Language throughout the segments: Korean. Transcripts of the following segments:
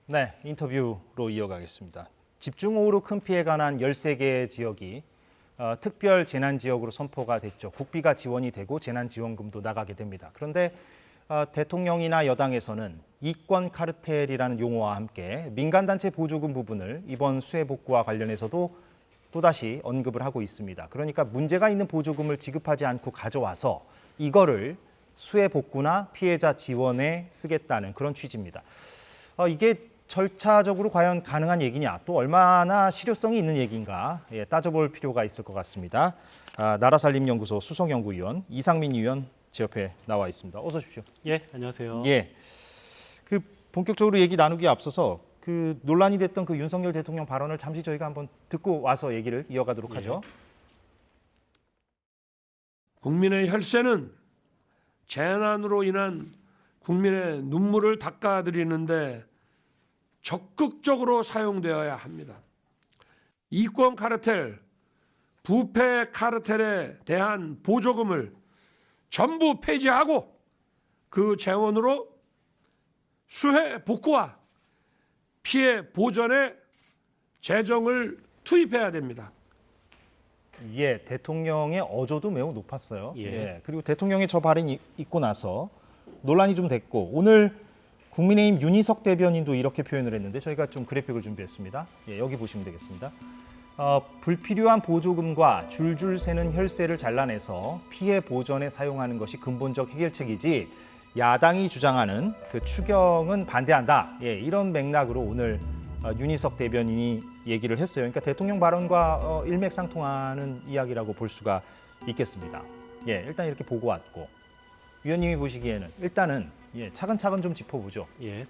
네, 인터뷰로 이어가겠습니다. 집중호우로 큰 피해가 난 13개 지역이 특별 재난지역으로 선포가 됐죠. 국비가 지원이 되고 재난지원금도 나가게 됩니다. 그런데 대통령이나 여당에서는 이권 카르텔이라는 용어와 함께 민간단체 보조금 부분을 이번 수해 복구와 관련해서도 또다시 언급을 하고 있습니다. 그러니까 문제가 있는 보조금을 지급하지 않고 가져와서 이거를 수해 복구나 피해자 지원에 쓰겠다는 그런 취지입니다. 이게 절차적으로 과연 가능한 얘기냐, 또 얼마나 실효성이 있는 얘기인가 따져볼 필요가 있을 것 같습니다. 나라살림연구소 수석연구위원 이상민 의원 제 옆에 나와 있습니다. 어서 오십시오. 예, 안녕하세요. 예, 그 본격적으로 얘기 나누기에 앞서서 그 논란이 됐던 그 윤석열 대통령 발언을 잠시 저희가 한번 듣고 와서 얘기를 이어가도록 하죠. 국민의 혈세는 재난으로 인한 국민의 눈물을 닦아드리는데 적극적으로 사용되어야 합니다. 이권 카르텔, 부패 카르텔에 대한 보조금을 전부 폐지하고 그 재원으로 수해 복구와 피해 보전에 재정을 투입해야 됩니다. 예, 대통령의 어조도 매우 높았어요. 예. 그리고 대통령의 저 발언이 있고 나서 논란이 좀 됐고 오늘 국민의힘 윤희석 대변인도 이렇게 표현을 했는데 저희가 좀 그래픽을 준비했습니다. 예, 여기 보시면 되겠습니다. 불필요한 보조금과 줄줄 새는 혈세를 잘라내서 피해 보전에 사용하는 것이 근본적 해결책이지 야당이 주장하는 그 추경은 반대한다. 예, 이런 맥락으로 오늘 윤희석 대변인이 얘기를 했어요. 그러니까 대통령 발언과 일맥상통하는 이야기라고 볼 수가 있겠습니다. 예, 일단 이렇게 보고 왔고 위원님이 보시기에는 일단은 차근차근 좀 짚어보죠. 예.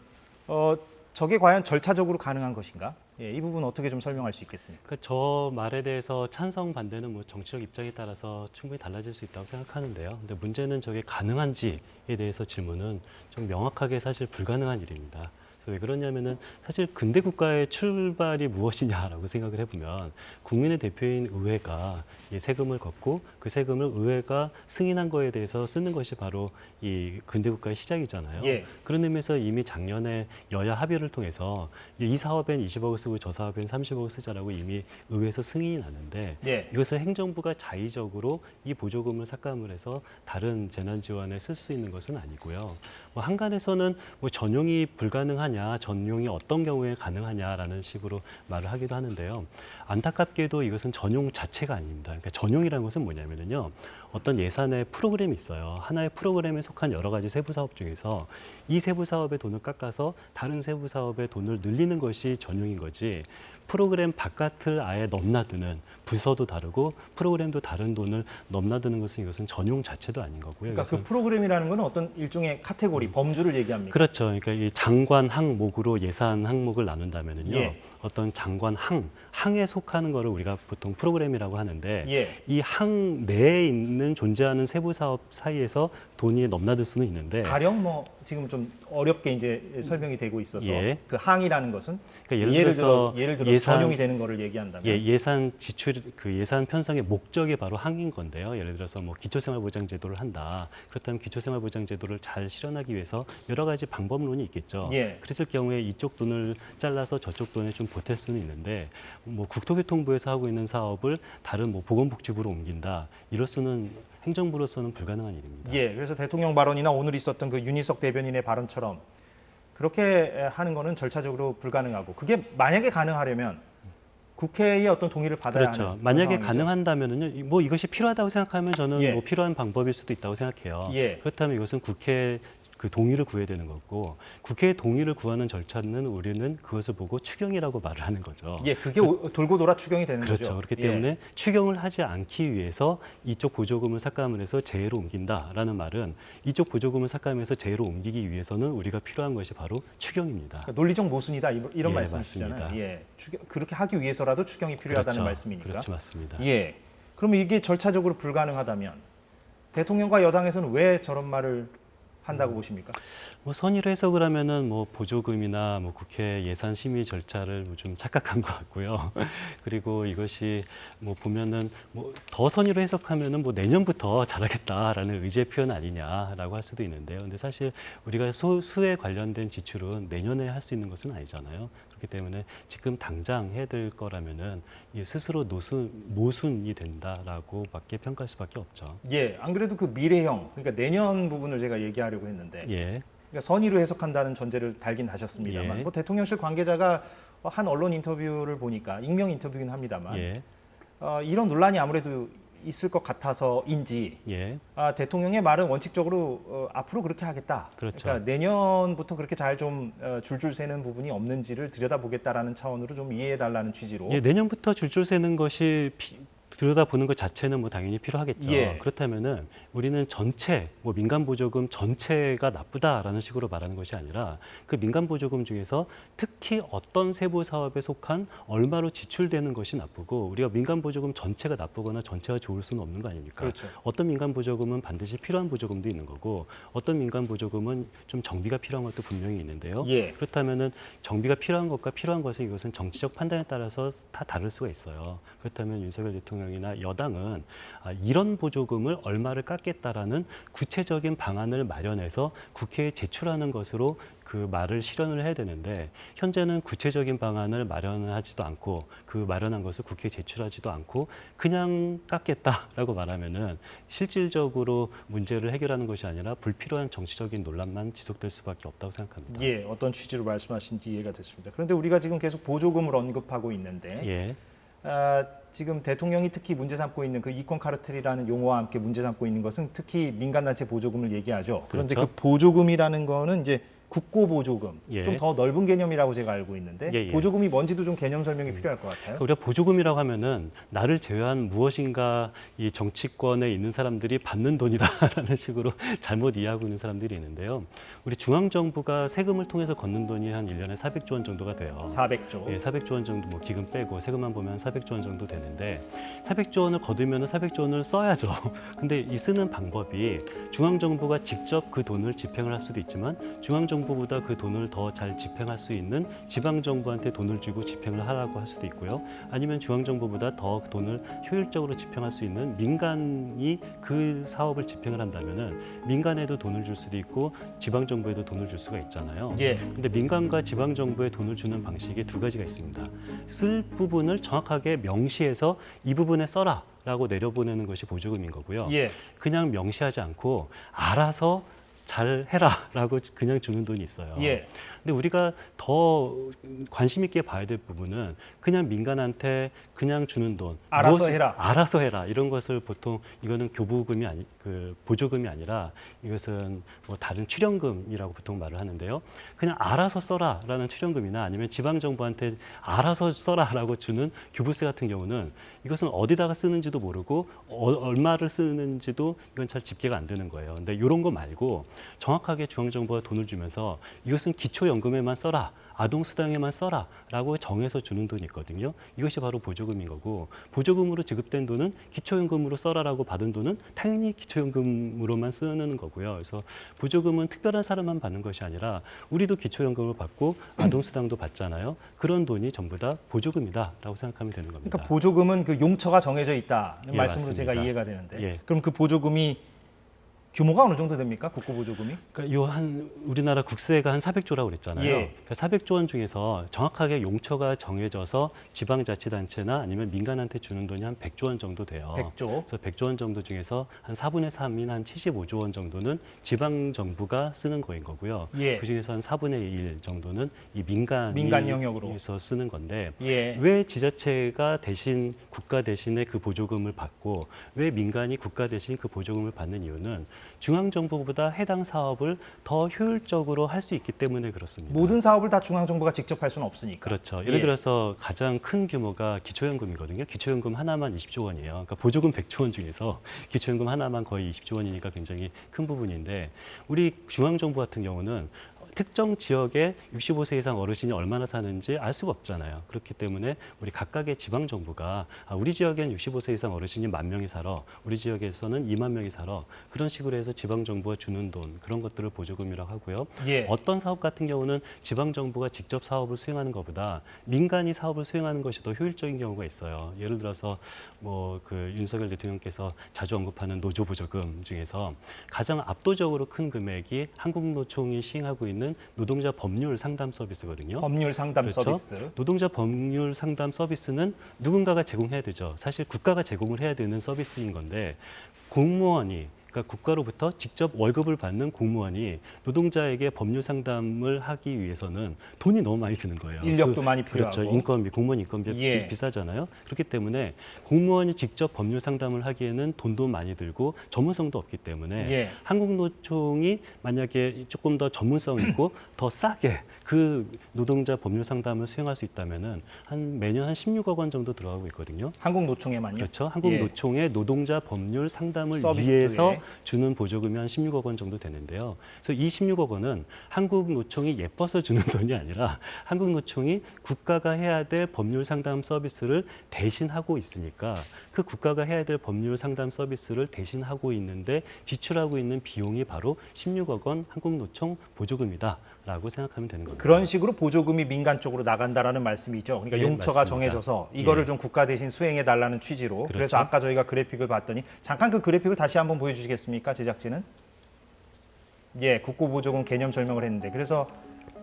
저게 과연 절차적으로 가능한 것인가? 예, 이 부분 어떻게 좀 설명할 수 있겠습니까? 저 말에 대해서 찬성 반대는 뭐 정치적 입장에 따라서 충분히 달라질 수 있다고 생각하는데요. 근데 문제는 저게 가능한지에 대해서 질문은 좀 명확하게 사실 불가능한 일입니다. 왜 그러냐면은 사실 근대 국가의 출발이 무엇이냐라고 생각을 해보면 국민의 대표인 의회가 이 세금을 걷고 그 세금을 의회가 승인한 거에 대해서 쓰는 것이 바로 이 근대 국가의 시작이잖아요. 예. 그런 의미에서 이미 작년에 여야 합의를 통해서 이 사업엔 20억을 쓰고 저 사업엔 30억을 쓰자라고 이미 의회에서 승인이 났는데 예. 이것을 행정부가 자의적으로 이 보조금을 삭감을 해서 다른 재난 지원에 쓸 수 있는 것은 아니고요. 뭐 한간에서는 뭐 전용이 불가능하냐, 전용이 어떤 경우에 가능하냐라는 식으로 말을 하기도 하는데요. 안타깝게도 이것은 전용 자체가 아닙니다. 그러니까 전용이라는 것은 뭐냐면요. 어떤 예산의 프로그램이 있어요. 하나의 프로그램에 속한 여러 가지 세부 사업 중에서 이 세부 사업의 돈을 깎아서 다른 세부 사업의 돈을 늘리는 것이 전용인 거지. 프로그램 바깥을 아예 넘나드는 부서도 다르고 프로그램도 다른 돈을 넘나드는 것은 이것은 전용 자체도 아닌 거고요. 그러니까 그 프로그램이라는 건 어떤 일종의 카테고리, 범주를 얘기합니까? 그렇죠. 그러니까 이 장관 항목으로 예산 항목을 나눈다면은요. 예. 어떤 장관 항에 속하는 거를 우리가 보통 프로그램이라고 하는데 예. 이 항 내에 있는 존재하는 세부 사업 사이에서 돈이 넘나들 수는 있는데 가령 뭐 지금 좀 어렵게 이제 설명이 되고 있어서 예. 그 항이라는 것은 그러니까 예를 들어 전용이 되는 거를 얘기한다면 예산 지출 그 예산 편성의 목적이 바로 항인 건데요. 예를 들어서 뭐 기초생활보장제도를 한다. 그렇다면 기초생활보장제도를 잘 실현하기 위해서 여러 가지 방법론이 있겠죠. 예. 그랬을 경우에 이쪽 돈을 잘라서 저쪽 돈에 좀 보탤 수는 있는데 뭐 국토교통부에서 하고 있는 사업을 다른 뭐 보건복지부로 옮긴다. 이럴 수는 행정부로서는 불가능한 일입니다. 예, 그래서 대통령 발언이나 오늘 있었던 그 윤희석 대변인의 발언처럼 그렇게 하는 거는 절차적으로 불가능하고 그게 만약에 가능하려면 국회의 어떤 동의를 받아야 그렇죠. 하는 만약에 상황이죠. 가능한다면은요, 뭐 이것이 필요하다고 생각하면 저는 예. 뭐 필요한 방법일 수도 있다고 생각해요. 예. 그렇다면 이것은 국회 그 동의를 구해야 되는 거고 국회의 동의를 구하는 절차는 우리는 그것을 보고 추경이라고 말을 하는 거죠. 예, 그게 돌고 돌아 추경이 되는 그렇죠. 거죠. 그렇기 예. 때문에 추경을 하지 않기 위해서 이쪽 보조금을 삭감을 해서 재해로 옮긴다라는 말은 이쪽 보조금을 삭감해서 재해로 옮기기 위해서는 우리가 필요한 것이 바로 추경입니다. 그러니까 논리적 모순이다 이런 예, 말씀이시잖아요. 맞습니다. 예, 그렇게 하기 위해서라도 추경이 필요하다는 그렇죠. 말씀이니까. 그렇죠, 맞습니다. 예, 그러면 이게 절차적으로 불가능하다면 대통령과 여당에서는 왜 저런 말을 한다고 보십니까? 뭐 선의로 해석을 하면은 뭐 보조금이나 뭐 국회 예산 심의 절차를 좀 착각한 것 같고요. 그리고 이것이 뭐 보면은 뭐 더 선의로 해석하면은 뭐 내년부터 잘하겠다라는 의지의 표현 아니냐라고 할 수도 있는데요. 근데 사실 우리가 수에 관련된 지출은 내년에 할 수 있는 것은 아니잖아요. 그렇기 때문에 지금 당장 해야 될 거라면은 이 스스로 모순이 된다라고밖에 평가할 수밖에 없죠. 예, 안 그래도 그 미래형, 그러니까 내년 부분을 제가 얘기하려고 했는데, 예, 그러니까 선의로 해석한다는 전제를 달긴 하셨습니다만, 예. 뭐 대통령실 관계자가 한 언론 인터뷰를 보니까 익명 인터뷰긴 합니다만, 예, 이런 논란이 아무래도 있을 것 같아서인지 예. 대통령의 말은 원칙적으로 앞으로 그렇게 하겠다. 그렇죠. 그러니까 내년부터 그렇게 잘 좀 줄줄 새는 부분이 없는지를 들여다보겠다라는 차원으로 좀 이해해달라는 취지로. 예, 내년부터 줄줄 새는 것이 들여다보는 것 자체는 뭐 당연히 필요하겠죠. 예. 그렇다면은 우리는 전체 뭐 민간 보조금 전체가 나쁘다라는 식으로 말하는 것이 아니라 그 민간 보조금 중에서 특히 어떤 세부 사업에 속한 얼마로 지출되는 것이 나쁘고 우리가 민간 보조금 전체가 나쁘거나 전체가 좋을 수는 없는 거 아닙니까? 그렇죠. 어떤 민간 보조금은 반드시 필요한 보조금도 있는 거고 어떤 민간 보조금은 좀 정비가 필요한 것도 분명히 있는데요. 예. 그렇다면은 정비가 필요한 것과 필요한 것은 이것은 정치적 판단에 따라서 다 다를 수가 있어요. 그렇다면 윤석열 대통령이나 여당은 이런 보조금을 얼마를 깎겠다라는 구체적인 방안을 마련해서 국회에 제출하는 것으로 그 말을 실현을 해야 되는데 현재는 구체적인 방안을 마련하지도 않고 그 마련한 것을 국회에 제출하지도 않고 그냥 깎겠다라고 말하면은 실질적으로 문제를 해결하는 것이 아니라 불필요한 정치적인 논란만 지속될 수밖에 없다고 생각합니다. 예, 어떤 취지로 말씀하신지 이해가 됐습니다. 그런데 우리가 지금 계속 보조금을 언급하고 있는데 예, 지금 대통령이 특히 문제 삼고 있는 그 이권 카르텔이라는 용어와 함께 문제 삼고 있는 것은 특히 민간단체 보조금을 얘기하죠. 그런데 그렇죠. 그 보조금이라는 거는 이제 국고 보조금, 예. 좀 더 넓은 개념이라고 제가 알고 있는데 예, 예. 보조금이 뭔지도 좀 개념 설명이 필요할 것 같아요. 우리가 보조금이라고 하면은 나를 제외한 무엇인가 이 정치권에 있는 사람들이 받는 돈이다라는 식으로 잘못 이해하고 있는 사람들이 있는데요. 우리 중앙 정부가 세금을 통해서 걷는 돈이 한 1년에 400조 원 정도가 돼요. 400조. 예, 400조 원 정도 뭐 기금 빼고 세금만 보면 400조 원 정도 되는데 400조 원을 거두면은 400조 원을 써야죠. 근데 이 쓰는 방법이 중앙 정부가 직접 그 돈을 집행을 할 수도 있지만 중앙 정부보다 그 돈을 더 잘 집행할 수 있는 지방 정부한테 돈을 주고 집행을 하라고 할 수도 있고요. 아니면 중앙 정부보다 더 돈을 효율적으로 집행할 수 있는 민간이 그 사업을 집행을 한다면은 민간에도 돈을 줄 수도 있고 지방 정부에도 돈을 줄 수가 있잖아요. 예. 근데 민간과 지방 정부에 돈을 주는 방식이 두 가지가 있습니다. 쓸 부분을 정확하게 명시해서 이 부분에 써라라고 내려보내는 것이 보조금인 거고요. 예. 그냥 명시하지 않고 알아서 잘 해라라고 그냥 주는 돈이 있어요. 예. 근데 우리가 더 관심 있게 봐야 될 부분은 그냥 민간한테 그냥 주는 돈, 알아서 해라. 알아서 해라 이런 것을 보통 이거는 교부금이 아니 그 보조금이 아니라 이것은 뭐 다른 출연금이라고 보통 말을 하는데요. 그냥 알아서 써라라는 출연금이나 아니면 지방 정부한테 알아서 써라라고 주는 교부세 같은 경우는 이것은 어디다가 쓰는지도 모르고 얼마를 쓰는지도 이건 잘 집계가 안 되는 거예요. 근데 이런 거 말고 정확하게 중앙 정부가 돈을 주면서 이것은 기초연금에만 써라. 아동수당에만 써라라고 정해서 주는 돈이 있거든요. 이것이 바로 보조금인 거고 보조금으로 지급된 돈은 기초연금으로 써라라고 받은 돈은 당연히 기초연금으로만 쓰는 거고요. 그래서 보조금은 특별한 사람만 받는 것이 아니라 우리도 기초연금을 받고 아동수당도 받잖아요. 그런 돈이 전부 다 보조금이다라고 생각하면 되는 겁니다. 그러니까 보조금은 그 용처가 정해져 있다는 예, 말씀으로 맞습니다. 제가 이해가 되는데 예. 그럼 그 보조금이 규모가 어느 정도 됩니까? 국고 보조금이? 그러니까 요 우리나라 국세가 한 400조라고 그랬잖아요. 예. 그러니까 400조 원 중에서 정확하게 용처가 정해져서 지방자치단체나 아니면 민간한테 주는 돈이 한 100조 원 정도 돼요. 100조. 그래서 100조 원 정도 중에서 한 4분의 3인 한 75조 원 정도는 지방 정부가 쓰는 거인 거고요. 예. 그 중에서 한 4분의 1 정도는 이 민간 영역으로. 에서 쓰는 건데 예. 왜 지자체가 대신 국가 대신에 그 보조금을 받고 왜 민간이 국가 대신 그 보조금을 받는 이유는 중앙 정부보다 해당 사업을 더 효율적으로 할 수 있기 때문에 그렇습니다. 모든 사업을 다 중앙 정부가 직접 할 수는 없으니까. 그렇죠. 예. 예를 들어서 가장 큰 규모가 기초연금이거든요. 기초연금 하나만 20조 원이에요. 그러니까 보조금 100조 원 중에서 기초연금 하나만 거의 20조 원이니까 굉장히 큰 부분인데 우리 중앙 정부 같은 경우는 특정 지역에 65세 이상 어르신이 얼마나 사는지 알 수가 없잖아요. 그렇기 때문에 우리 각각의 지방 정부가 우리 지역엔 65세 이상 어르신이 10,000명이 살아, 우리 지역에서는 20,000명이 살아, 그런 식으로 해서 지방 정부가 주는 돈, 그런 것들을 보조금이라고 하고요. 예. 어떤 사업 같은 경우는 지방 정부가 직접 사업을 수행하는 것보다 민간이 사업을 수행하는 것이 더 효율적인 경우가 있어요. 예를 들어서 뭐 그 윤석열 대통령께서 자주 언급하는 노조 보조금 중에서 가장 압도적으로 큰 금액이 한국노총이 시행하고 있는 노동자 법률 상담 서비스거든요. 법률 상담 그렇죠? 서비스. 노동자 법률 상담 서비스는 누군가가 제공해야 되죠. 사실 국가가 제공을 해야 되는 서비스인 건데 공무원이, 그러니까 국가로부터 직접 월급을 받는 공무원이 노동자에게 법률 상담을 하기 위해서는 돈이 너무 많이 드는 거예요. 인력도 많이 필요하고. 그렇죠. 인건비, 공무원 인건비 예. 비싸잖아요. 그렇기 때문에 공무원이 직접 법률 상담을 하기에는 돈도 많이 들고 전문성도 없기 때문에 예. 한국노총이 만약에 조금 더 전문성 있고 더 싸게 그 노동자 법률 상담을 수행할 수 있다면은 매년 한 16억 원 정도 들어가고 있거든요. 한국노총에만요. 그렇죠. 한국노총의 노동자 법률 상담을 서비스에. 위해서 주는 보조금이 한 16억 원 정도 되는데요. 그래서 이 16억 원은 한국노총이 예뻐서 주는 돈이 아니라 한국노총이 국가가 해야 될 법률 상담 서비스를 대신하고 있으니까 그 국가가 해야 될 법률 상담 서비스를 대신하고 있는데 지출하고 있는 비용이 바로 16억 원 한국노총 보조금이다라고 생각하면 되는 겁니다. 그런 식으로 보조금이 민간 쪽으로 나간다라는 말씀이죠. 그러니까 예, 용처가 맞습니다. 정해져서 이거를 예. 좀 국가 대신 수행해 달라는 취지로. 그렇죠. 그래서 아까 저희가 그래픽을 봤더니 잠깐 그 그래픽을 다시 한번 보여주시겠습니까, 제작진은? 예, 국고보조금 개념 설명을 했는데 그래서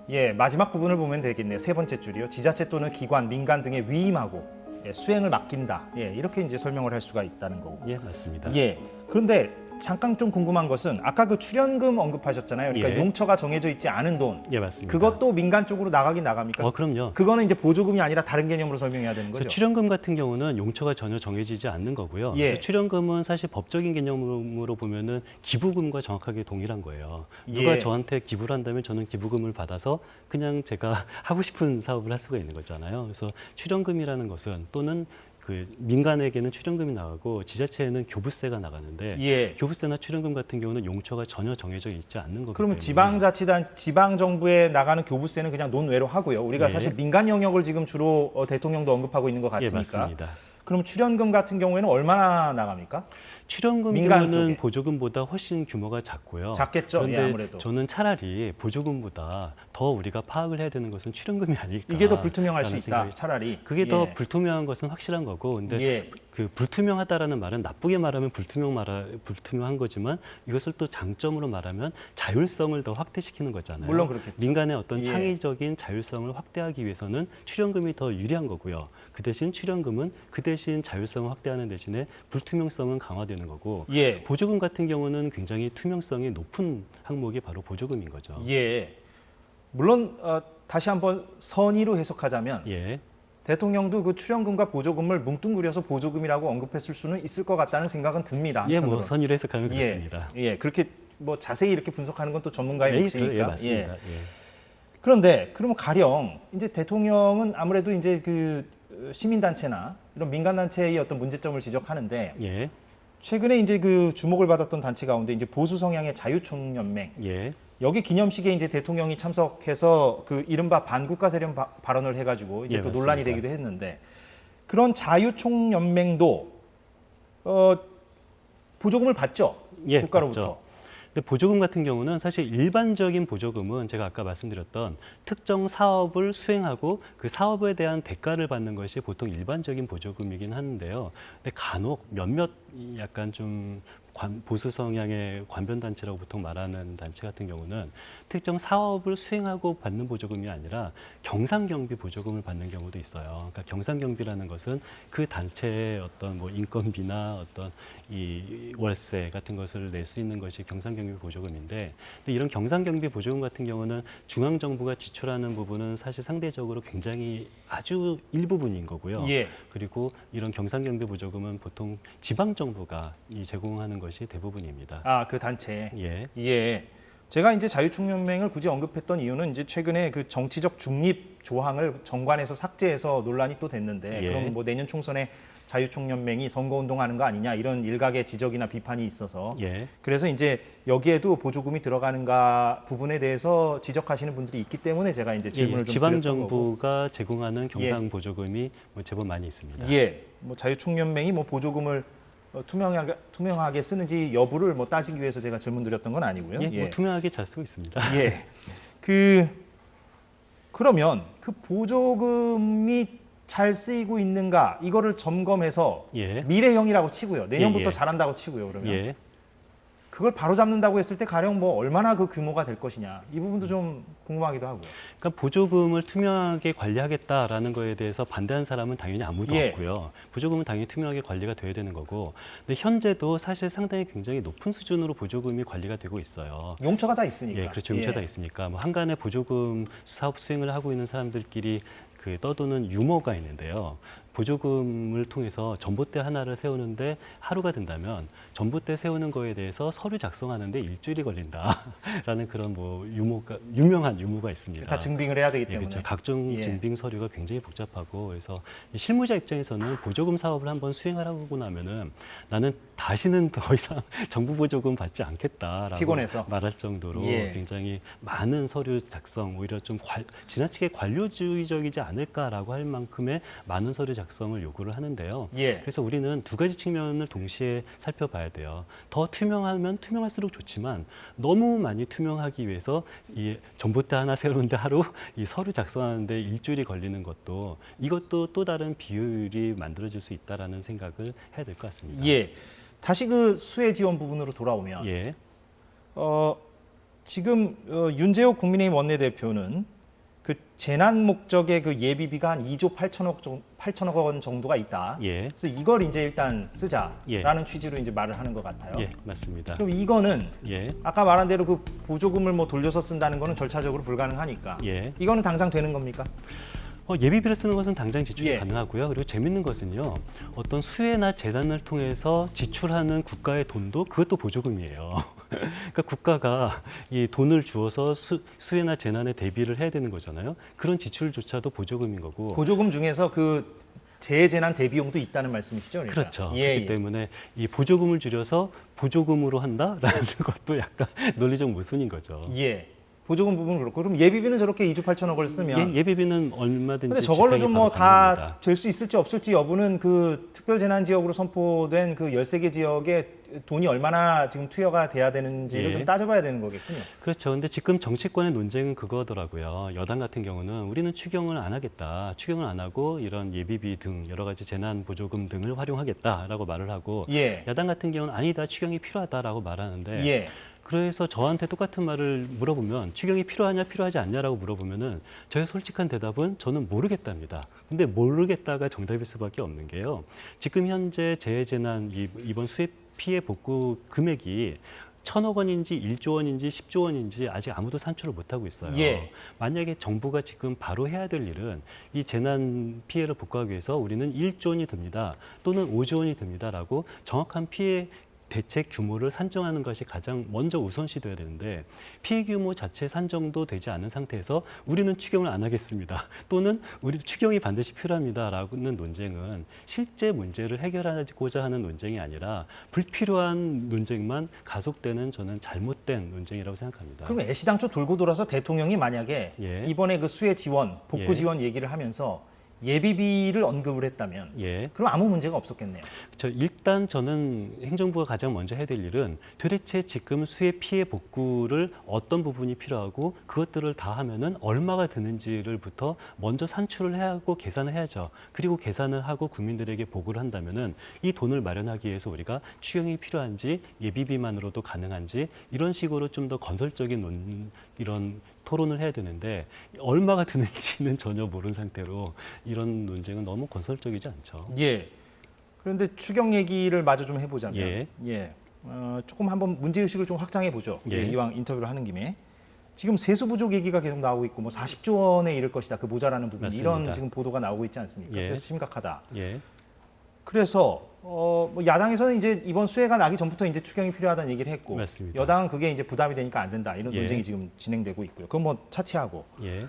예, 마지막 부분을 보면 되겠네요. 세 번째 줄이요. 지자체 또는 기관, 민간 등에 위임하고 예, 수행을 맡긴다. 예, 이렇게 이제 설명을 할 수가 있다는 거고. 예, 맞습니다. 예. 그런데 잠깐 좀 궁금한 것은 아까 그 출연금 언급하셨잖아요. 그러니까 예. 용처가 정해져 있지 않은 돈. 예, 맞습니다. 그것도 민간 쪽으로 나가긴 나갑니까? 그럼요. 그거는 이제 보조금이 아니라 다른 개념으로 설명해야 되는 거죠. 그래서 출연금 같은 경우는 용처가 전혀 정해지지 않는 거고요. 예. 그래서 출연금은 사실 법적인 개념으로 보면은 기부금과 정확하게 동일한 거예요. 누가 예. 저한테 기부를 한다면 저는 기부금을 받아서 그냥 제가 하고 싶은 사업을 할 수가 있는 거잖아요. 그래서 출연금이라는 것은 또는 그 민간에게는 출연금이 나가고 지자체에는 교부세가 나가는데 예. 교부세나 출연금 같은 경우는 용처가 전혀 정해져 있지 않는 거기 그러면 때문에 지방자치단, 지방정부에 나가는 교부세는 그냥 논외로 하고요. 우리가 예. 사실 민간 영역을 지금 주로 대통령도 언급하고 있는 것 예, 같으니까. 맞습니다. 그럼 출연금 같은 경우에는 얼마나 나갑니까? 출연금 민간 규모는 쪽에. 보조금보다 훨씬 규모가 작고요. 작겠죠? 그런데 예, 아무래도. 저는 차라리 보조금보다 더 우리가 파악을 해야 되는 것은 출연금이 아닐까. 이게 더 불투명할 수 라는 있다. 생각이- 차라리. 그게 더 예. 불투명한 것은 확실한 거고, 근데 예. 그 불투명하다라는 말은 나쁘게 말하면 불투명한 거지만 이것을 또 장점으로 말하면 자율성을 더 확대시키는 거잖아요. 물론 그렇겠죠. 민간의 어떤 예. 창의적인 자율성을 확대하기 위해서는 출연금이 더 유리한 거고요. 그 대신 출연금은 그 대신 자율성을 확대하는 대신에 불투명성은 강화되는 거고, 예. 보조금 같은 경우는 굉장히 투명성이 높은 항목이 바로 보조금인 거죠. 예. 물론 다시 한번 선의로 해석하자면 예. 대통령도 그 출연금과 보조금을 뭉뚱그려서 보조금이라고 언급했을 수는 있을 것 같다는 생각은 듭니다. 예, 뭐 한편으로는. 선의로 해석하면 예. 그렇습니다. 예, 그렇게 뭐 자세히 이렇게 분석하는 건 또 전문가의 예, 몫이니까. 예, 맞습니다. 예. 그런데 그러면 가령 이제 대통령은 아무래도 이제 그 시민단체나 이런 민간단체의 어떤 문제점을 지적하는데 예. 최근에 이제 그 주목을 받았던 단체 가운데 이제 보수 성향의 자유총연맹 예. 여기 기념식에 이제 대통령이 참석해서 그 이른바 반국가 세력 발언을 해가지고 이제 예, 또 맞습니다. 논란이 되기도 했는데 그런 자유총연맹도 보조금을 받죠. 예, 국가로부터. 맞죠. 근데 보조금 같은 경우는 사실 일반적인 보조금은 제가 아까 말씀드렸던 특정 사업을 수행하고 그 사업에 대한 대가를 받는 것이 보통 일반적인 보조금이긴 하는데요. 근데 간혹 몇몇 약간 좀 보수 성향의 관변단체라고 보통 말하는 단체 같은 경우는 특정 사업을 수행하고 받는 보조금이 아니라 경상경비 보조금을 받는 경우도 있어요. 그러니까 경상경비라는 것은 그 단체의 어떤 뭐 인건비나 어떤 이 월세 같은 것을 낼 수 있는 것이 경상경비 보조금인데, 근데 이런 경상경비 보조금 같은 경우는 중앙정부가 지출하는 부분은 사실 상대적으로 굉장히 아주 일부분인 거고요. 예. 그리고 이런 경상경비 보조금은 보통 지방정부가 제공하는 것이 대부분입니다. 아, 그 단체. 예. 예. 제가 이제 자유총연맹을 굳이 언급했던 이유는 이제 최근에 그 정치적 중립 조항을 정관에서 삭제해서 논란이 또 됐는데 예. 그럼 뭐 내년 총선에 자유총연맹이 선거운동하는 거 아니냐 이런 일각의 지적이나 비판이 있어서 예. 그래서 이제 여기에도 보조금이 들어가는가 부분에 대해서 지적하시는 분들이 있기 때문에 제가 이제 질문을 좀 지방 드렸던 거고. 정부가 제공하는 경상 보조금이 뭐 제법 많이 있습니다. 예, 뭐 자유총연맹이 뭐 보조금을 투명하게 쓰는지 여부를 뭐 따지기 위해서 제가 질문드렸던 건 아니고요. 예, 뭐 투명하게 잘 쓰고 있습니다. 예. 그러면 그 보조금이 잘 쓰이고 있는가 이거를 점검해서 예. 미래형이라고 치고요. 내년부터 예. 잘한다고 치고요. 그러면 예. 그걸 바로 잡는다고 했을 때 가령 뭐 얼마나 그 규모가 될 것이냐 이 부분도 좀 궁금하기도 하고요. 그러니까 보조금을 투명하게 관리하겠다라는 거에 대해서 반대하는 사람은 당연히 아무도 예. 없고요. 보조금은 당연히 투명하게 관리가 돼야 되는 거고, 근데 현재도 사실 상당히 굉장히 높은 수준으로 보조금이 관리가 되고 있어요. 용처가 다 있으니까. 예, 그렇죠. 용처 다 있으니까 뭐 한간에 보조금 사업 수행을 하고 있는 사람들끼리 그 떠도는 유머가 있는데요. 보조금을 통해서 전봇대 하나를 세우는데 하루가 된다면 전봇대 세우는 거에 대해서 서류 작성하는데 일주일이 걸린다라는 그런 뭐 유명한 유머가 있습니다. 다 증빙을 해야 되기 예, 때문에. 그렇죠. 각종 예. 증빙 서류가 굉장히 복잡하고 그래서 이 실무자 입장에서는 보조금 사업을 한번 수행을 하고 나면은 나는 다시는 더 이상 정부 보조금 받지 않겠다라고 피곤해서. 말할 정도로 예. 굉장히 많은 서류 작성 오히려 좀 지나치게 관료주의적이지 않을까라고 할 만큼의 많은 서류 작성을 요구를 하는데요. 예. 그래서 우리는 두 가지 측면을 동시에 살펴봐야 돼요. 더 투명하면 투명할수록 좋지만 너무 많이 투명하기 위해서 이 전봇대 하나 세우는데 하루 이 서류 작성하는데 일주일이 걸리는 것도 이것도 또 다른 비효율이 만들어질 수 있다라는 생각을 해야 될 것 같습니다. 예. 다시 그 수혜 지원 부분으로 돌아오면 예. 지금 윤재옥 국민의힘 원내대표는 그 재난 목적의 그 예비비가 한 2조 8천억 원 정도가 있다. 예. 그래서 이걸 이제 일단 쓰자라는 예. 취지로 이제 말을 하는 것 같아요. 예, 맞습니다. 그럼 이거는 예. 아까 말한 대로 그 보조금을 뭐 돌려서 쓴다는 거는 절차적으로 불가능하니까 예. 이거는 당장 되는 겁니까? 예비비를 쓰는 것은 당장 지출이 예. 가능하고요. 그리고 재밌는 것은요. 어떤 수혜나 재난을 통해서 지출하는 국가의 돈도 그것도 보조금이에요. 그러니까 국가가 이 돈을 주어서 수혜나 재난에 대비를 해야 되는 거잖아요. 그런 지출조차도 보조금인 거고. 보조금 중에서 그 재해재난 대비용도 있다는 말씀이시죠? 그러니까. 그렇죠. 예, 그렇기 때문에 이 보조금을 줄여서 보조금으로 한다라는 것도 약간 논리적 모순인 거죠. 예. 보조금 부분은 그렇고 그럼 예비비는 저렇게 2조 8천억을 쓰면 예비비는 얼마든지 근데 저걸로 좀 뭐 집행이 다 가능합니다. 될 수 있을지 없을지 여부는 그 특별재난지역으로 선포된 그 13개 지역에 돈이 얼마나 지금 투여가 돼야 되는지를 예. 좀 따져봐야 되는 거겠군요. 그렇죠. 근데 지금 정치권의 논쟁은 그거더라고요. 여당 같은 경우는 우리는 추경을 안 하겠다. 추경을 안 하고 이런 예비비 등 여러 가지 재난 보조금 등을 활용하겠다라고 말을 하고 예. 야당 같은 경우는 아니다. 추경이 필요하다라고 말하는데 예. 그래서 저한테 똑같은 말을 물어보면 추경이 필요하냐 필요하지 않냐라고 물어보면은 저의 솔직한 대답은 저는 모르겠답니다. 근데 모르겠다가 정답일 수밖에 없는 게요. 지금 현재 재해재난 이번 수해 피해 복구 금액이 1,000억 원인지 1조 원인지 10조 원인지 아직 아무도 산출을 못하고 있어요. 예. 만약에 정부가 지금 바로 해야 될 일은 이 재난 피해를 복구하기 위해서 우리는 1조 원이 듭니다. 또는 5조 원이 듭니다라고 정확한 피해 대책 규모를 산정하는 것이 가장 먼저 우선시돼야 되는데 피해 규모 자체 산정도 되지 않은 상태에서 우리는 추경을 안 하겠습니다. 또는 우리 추경이 반드시 필요합니다라는 논쟁은 실제 문제를 해결하고자 하는 논쟁이 아니라 불필요한 논쟁만 가속되는 저는 잘못된 논쟁이라고 생각합니다. 그럼 애시당초 돌고 돌아서 대통령이 만약에 예. 이번에 그 수해 지원, 복구 예. 지원 얘기를 하면서 예비비를 언급을 했다면 예. 그럼 아무 문제가 없었겠네요. 일단 저는 행정부가 가장 먼저 해야 될 일은 도대체 지금 수해 피해 복구를 어떤 부분이 필요하고 그것들을 다 하면은 얼마가 드는지를부터 먼저 산출을 해야 하고 계산을 해야죠. 그리고 계산을 하고 국민들에게 보고를 한다면은 이 돈을 마련하기 위해서 우리가 추경이 필요한지 예비비만으로도 가능한지 이런 식으로 좀 더 건설적인 이런 토론을 해야 되는데 얼마가 드는지는 전혀 모르는 상태로 이런 논쟁은 너무 건설적이지 않죠. 예. 그런데 추경 얘기를 마저 좀 해보자면, 예. 조금 한번 문제의식을 좀 확장해 보죠. 예. 이왕 인터뷰를 하는 김에. 지금 세수 부족 얘기가 계속 나오고 있고, 뭐 40조 원에 이를 것이다, 그 모자라는 부분, 맞습니다. 이런 지금 보도가 나오고 있지 않습니까? 예. 그래서 심각하다. 예. 그래서 뭐 야당에서는 이제 이번 수해가 나기 전부터 이제 추경이 필요하다는 얘기를 했고, 맞습니다. 여당은 그게 이제 부담이 되니까 안 된다, 이런 예. 논쟁이 지금 진행되고 있고요. 그건 뭐 차치하고. 예.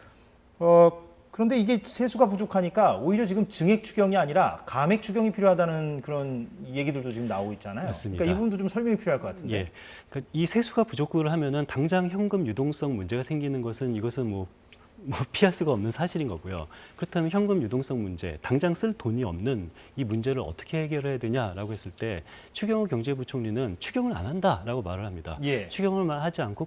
그런데 이게 세수가 부족하니까 오히려 지금 증액 추경이 아니라 감액 추경이 필요하다는 그런 얘기들도 지금 나오고 있잖아요. 맞습니다. 그러니까 이 부분도 좀 설명이 필요할 것 같은데. 예. 그러니까 이 세수가 부족을 하면은 당장 현금 유동성 문제가 생기는 것은 이것은 뭐 피할 수가 없는 사실인 거고요. 그렇다면 현금 유동성 문제, 당장 쓸 돈이 없는 이 문제를 어떻게 해결해야 되냐라고 했을 때 추경호 경제부총리는 추경을 안 한다라고 말을 합니다. 예. 추경을 하지 않고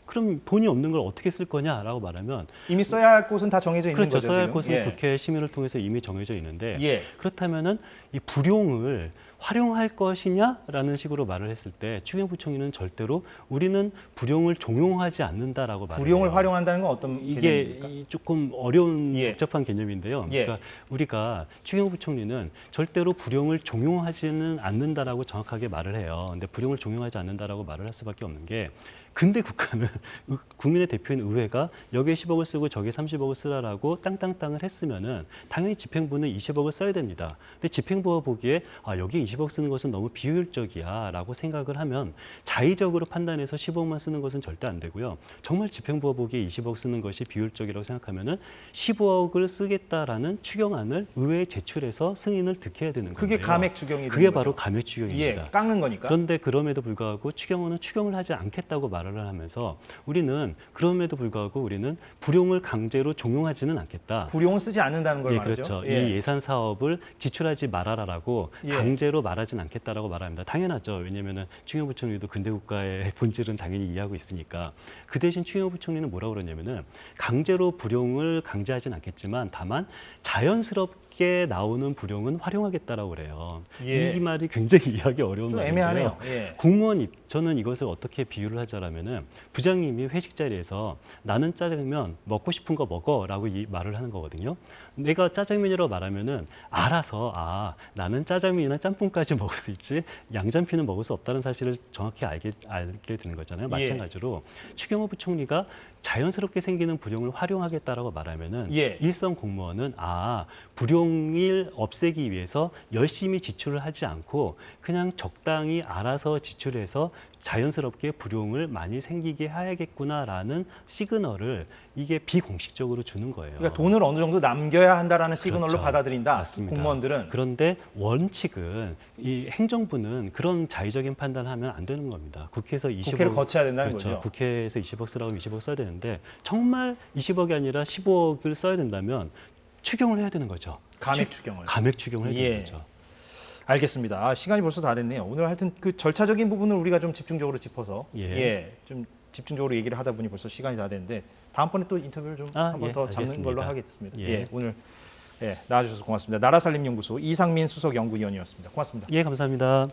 그럼 돈이 없는 걸 어떻게 쓸 거냐라고 말하면 이미 써야 할 곳은 다 정해져 있는 그렇죠. 거죠. 써야 할 지금. 곳은 예. 국회 심의를 통해서 이미 정해져 있는데 예. 그렇다면은 이 불용을 활용할 것이냐라는 식으로 말을 했을 때 추경부총리는 절대로 우리는 불용을 종용하지 않는다라고 말해요. 불용을 활용한다는 건 어떤 이게 개념입니까? 조금 어려운 예. 복잡한 개념인데요. 예. 그러니까 우리가 추경호 총리는 절대로 불용을 종용하지는 않는다라고 정확하게 말을 해요. 근데 불용을 종용하지 않는다라고 말을 할 수밖에 없는 게 근데 국가는 국민의 대표인 의회가 여기에 10억을 쓰고 저기에 30억을 쓰라라고 땅땅땅을 했으면은 당연히 집행부는 20억을 써야 됩니다. 근데 집행부가 보기에 여기에 20억 쓰는 것은 너무 비효율적이야라고 생각을 하면 자의적으로 판단해서 10억만 쓰는 것은 절대 안 되고요. 정말 집행부가 보기에 20억 쓰는 것이 비효율적이라고 생각하면은 15억을 쓰겠다라는 추경안을 의회에 제출해서 승인을 득해야 되는 거예요. 그게 감액 추경이 그게 되는 바로 거죠. 감액 예, 추경입니다. 깎는 거니까. 그런데 그럼에도 불구하고 추경호는 추경을 하지 않겠다고 말을 하면서 우리는 그럼에도 불구하고 우리는 불용을 강제로 종용하지는 않겠다. 불용을 쓰지 않는다는 걸 예, 말하죠. 그렇죠. 예. 이 예산 사업을 지출하지 말아라라고 예. 강제로 말하진 않겠다라고 말합니다. 당연하죠. 왜냐하면 추경호 부총리도 근대 국가의 본질은 당연히 이해하고 있으니까. 그 대신 추경호 부총리는 뭐라고 그러냐면은 강제로 불용을 강제하진 않겠지만 다만 자연스럽게 나오는 불용은 활용하겠다라고 그래요. 예. 이 말이 굉장히 이해하기 어려운 좀 말인데요. 애매하네요. 예. 공무원 저는 이것을 어떻게 비유를 하자라면은 부장님이 회식 자리에서 나는 짜장면 먹고 싶은 거 먹어라고 이 말을 하는 거거든요. 내가 짜장면이라고 말하면은 알아서 나는 짜장면이나 짬뽕까지 먹을 수 있지 양장피는 먹을 수 없다는 사실을 정확히 알게 되는 거잖아요. 예. 마찬가지로 추경호 부총리가 자연스럽게 생기는 불용을 활용하겠다라고 말하면은 예. 일선 공무원은 불용을 없애기 위해서 열심히 지출을 하지 않고 그냥 적당히 알아서 지출해서 자연스럽게 불용을 많이 생기게 해야겠구나라는 시그널을 이게 비공식적으로 주는 거예요. 그러니까 돈을 어느 정도 남겨야 한다라는 시그널로 그렇죠. 받아들인다. 맞습니다. 공무원들은. 그런데 원칙은 이 행정부는 그런 자의적인 판단하면 안 되는 겁니다. 국회에서 20억 국회를 거쳐야 된다는 그렇죠. 거죠. 국회에서 20억 쓰라고 하면 20억 써야 되는데 정말 20억이 아니라 15억을 써야 된다면 추경을 해야 되는 거죠. 감액 추경을. 감액 추경을 해야 예. 되는 거죠. 알겠습니다. 시간이 벌써 다 됐네요. 오늘 하여튼 그 절차적인 부분을 우리가 좀 집중적으로 짚어서 좀 집중적으로 얘기를 하다 보니 벌써 시간이 다 됐는데 다음번에 또 인터뷰를 좀 한번 더 잡는 알겠습니다. 걸로 하겠습니다. 예. 오늘 나와주셔서 고맙습니다. 나라살림연구소 이상민 수석연구위원이었습니다. 고맙습니다. 예, 감사합니다.